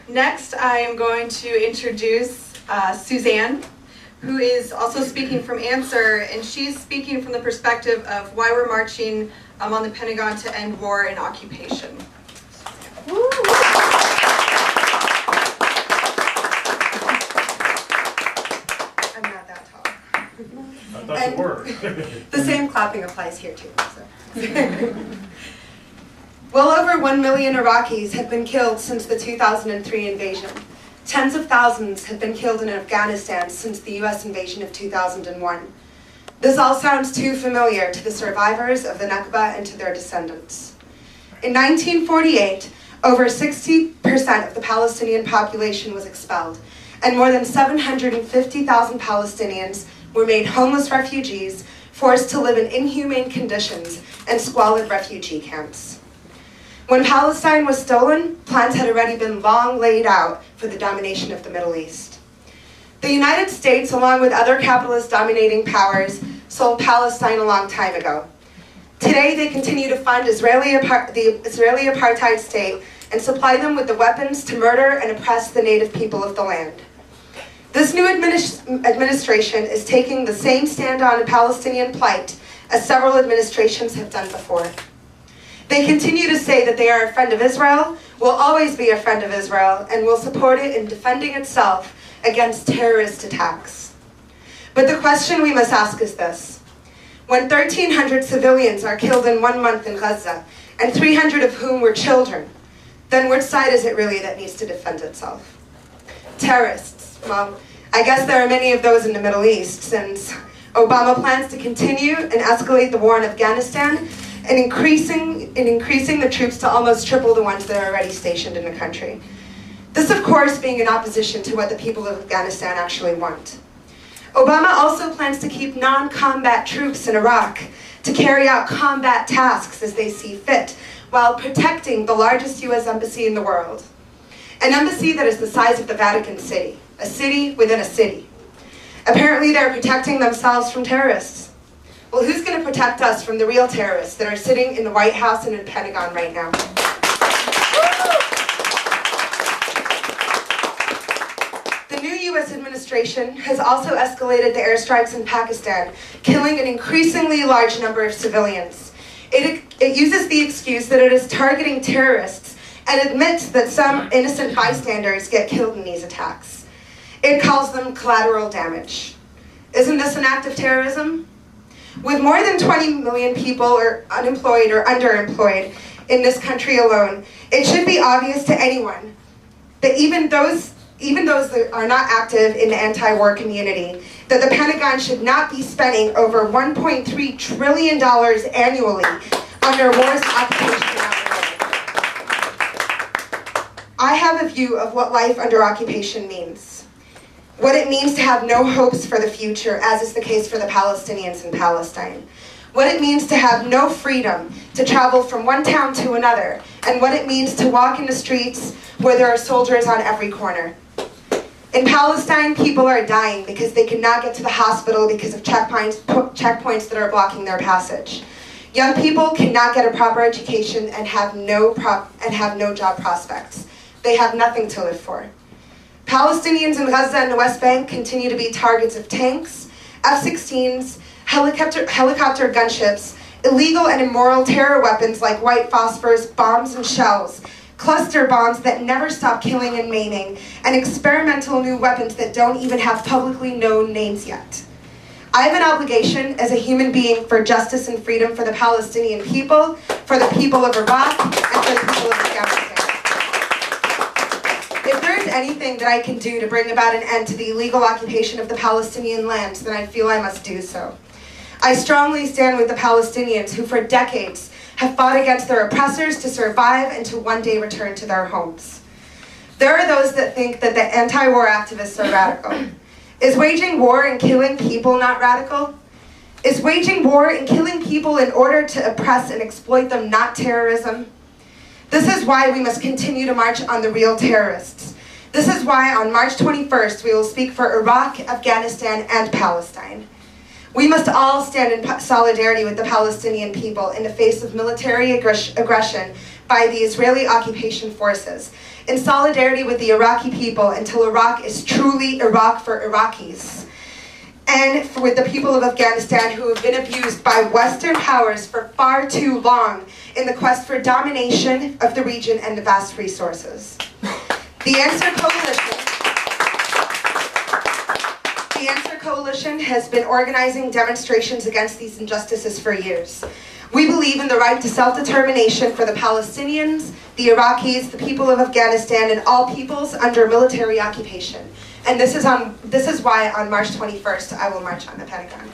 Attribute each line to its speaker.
Speaker 1: Next, I am going to introduce Suzanne, who is also speaking from Answer, and she's speaking from the perspective of why we're marching on the Pentagon to end war and occupation. Woo. I'm not that tall.
Speaker 2: I thought you were.
Speaker 1: The same clapping applies here too. So. Well over 1 million Iraqis have been killed since the 2003 invasion. Tens of thousands have been killed in Afghanistan since the US invasion of 2001. This all sounds too familiar to the survivors of the Nakba and to their descendants. In 1948, over 60% of the Palestinian population was expelled, and more than 750,000 Palestinians were made homeless refugees, forced to live in inhumane conditions and squalid refugee camps. When Palestine was stolen, plans had already been long laid out for the domination of the Middle East. The United States, along with other capitalist dominating powers, sold Palestine a long time ago. Today, they continue to fund the Israeli apartheid state and supply them with the weapons to murder and oppress the native people of the land. This new administration is taking the same stand on Palestinian plight as several administrations have done before. They continue to say that they are a friend of Israel, will always be a friend of Israel, and will support it in defending itself against terrorist attacks. But the question we must ask is this: when 1,300 civilians are killed in 1 month in Gaza, and 300 of whom were children, then which side is it really that needs to defend itself? Terrorists. Well, I guess there are many of those in the Middle East, since Obama plans to continue and escalate the war in Afghanistan, and increasing the troops to almost triple the ones that are already stationed in the country. This, of course, being in opposition to what the people of Afghanistan actually want. Obama also plans to keep non-combat troops in Iraq to carry out combat tasks as they see fit, while protecting the largest US embassy in the world. An embassy that is the size of the Vatican City, a city within a city. Apparently they're protecting themselves from terrorists. Well, who's going to protect us from the real terrorists that are sitting in the White House and in the Pentagon right now? The new US administration has also escalated the airstrikes in Pakistan, killing an increasingly large number of civilians. It uses the excuse that it is targeting terrorists and admits that some innocent bystanders get killed in these attacks. It calls them collateral damage. Isn't this an act of terrorism? With more than 20 million people are unemployed or underemployed in this country alone, it should be obvious to anyone that even those that are not active in the anti-war community, that the Pentagon should not be spending over $1.3 trillion annually on their wars and occupation around the world. I have a view of what life under occupation means. What it means to have no hopes for the future, as is the case for the Palestinians in Palestine. What it means to have no freedom to travel from one town to another, and what it means to walk in the streets where there are soldiers on every corner. In Palestine, people are dying because they cannot get to the hospital because of checkpoints that are blocking their passage. Young people cannot get a proper education and have no job prospects. They have nothing to live for. Palestinians in Gaza and the West Bank continue to be targets of tanks, F-16s, helicopter gunships, illegal and immoral terror weapons like white phosphorus, bombs and shells, cluster bombs that never stop killing and maiming, and experimental new weapons that don't even have publicly known names yet. I have an obligation as a human being for justice and freedom for the Palestinian people, for the people of Iraq, and for the people of Afghanistan. If there is anything that I can do to bring about an end to the illegal occupation of the Palestinian lands, then I feel I must do so. I strongly stand with the Palestinians who for decades have fought against their oppressors to survive and to one day return to their homes. There are those that think that the anti-war activists are radical. Is waging war and killing people not radical? Is waging war and killing people in order to oppress and exploit them not terrorism? This is why we must continue to march on the real terrorists. This is why on March 21st we will speak for Iraq, Afghanistan, and Palestine. We must all stand in solidarity with the Palestinian people in the face of military aggression by the Israeli occupation forces, in solidarity with the Iraqi people until Iraq is truly Iraq for Iraqis. And with the people of Afghanistan who have been abused by Western powers for far too long in the quest for domination of the region and the vast resources. The Answer Coalition has been organizing demonstrations against these injustices for years. We believe in the right to self-determination for the Palestinians, the Iraqis, the people of Afghanistan, and all peoples under military occupation. And this is why on March 21st, I will march on the Pentagon.